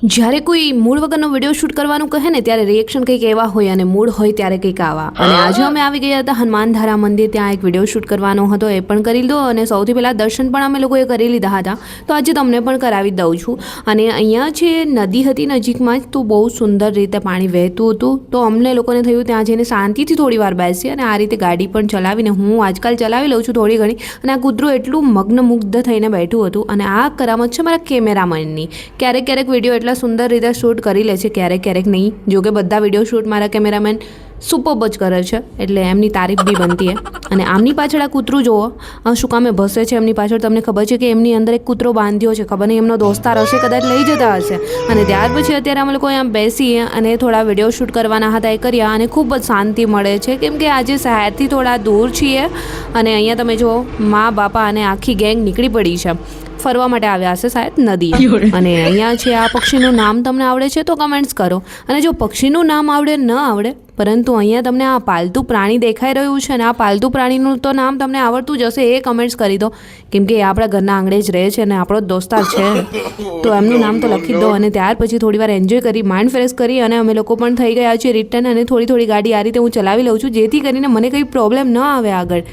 જ્યારે કોઈ મૂળ વગરનો વિડીયો શૂટ કરવાનું કહે ને ત્યારે રિએક્શન કંઈક એવા હોય અને મૂળ હોય ત્યારે કંઈક આવા. અને આજે અમે આવી ગયા હતા હનુમાન ધારા મંદિર, ત્યાં એક વિડીયો શૂટ કરવાનો હતો, એ પણ કરી લીધો અને સૌથી પહેલાં દર્શન પણ અમે લોકોએ કરી લીધા હતા. તો આજે તમને પણ કરાવી દઉં છું. અને અહીંયા છે નદી હતી નજીકમાં જ, તો બહુ સુંદર રીતે પાણી વહેતું હતું. તો અમને લોકોને થયું ત્યાં જઈને શાંતિથી થોડી વાર બેસીએ અને આ રીતે ગાડી પણ ચલાવીને હું આજકાલ ચલાવી લઉં છું થોડી ઘણી. અને આ કૂતરું એટલું મગ્નમુગ્ધ થઈને બેઠું હતું. અને આ કરામત છે મારા કેમેરામેનની. ક્યારેક ક્યારેક વિડીયો એટલા સુંદર રીતે શૂટ કરી લે છે, ક્યારેક ક્યારેક નહીં. જો કે બધા વિડીયો શૂટ મારા કેમેરામેન સુપર્બ જ કરે છે, એટલે એમની તારીફ બી બનતી છે. અને આમની પાછળ આ કૂતરું જુઓ શું કામે ભસે છે. એમની પાછળ તમને ખબર છે કે એમની અંદર એક કૂતરો બાંધ્યો છે, ખબર નહીં એમનો દોસ્તાર હશે, કદાચ લઈ જતા હશે. અને ત્યાર પછી અત્યારે અમે લોકો અહીંયા બેસીએ અને થોડા વિડીયો શૂટ કરવાના હતા, એ કર્યા. અને ખૂબ જ શાંતિ મળે છે, કેમ કે આજે શહેરથી થોડા દૂર છીએ. અને અહીંયા તમે જુઓ મા બાપા અને આખી ગેંગ નીકળી પડી છે, ફરવા માટે આવ્યા હશે શાયદ નદી. અને અહીંયા છે આ પક્ષીનું નામ તમને આવડે છે તો કમેન્ટ્સ કરો. અને જો પક્ષીનું નામ આવડે ન આવડે, પરંતુ અહીંયા તમને આ પાલતુ પ્રાણી દેખાઈ રહ્યું છે ને, આ પાલતુ પ્રાણીનું તો નામ તમને આવડતું જ હશે, એ કમેન્ટ્સ કરી દો, કેમ કે એ આપણા ઘરના આંગણે જ રહે છે અને આપણો જ દોસ્તાર છે, તો એમનું નામ તો લખી દો. અને ત્યાર પછી થોડી વાર એન્જોય કરી, માઇન્ડ ફ્રેશ કરી અને અમે લોકો પણ થઈ ગયા છીએ રિટર્ન. અને થોડી થોડી ગાડી આ રીતે હું ચલાવી લઉં છું, જેથી કરીને મને કંઈ પ્રોબ્લેમ ન આવે આગળ.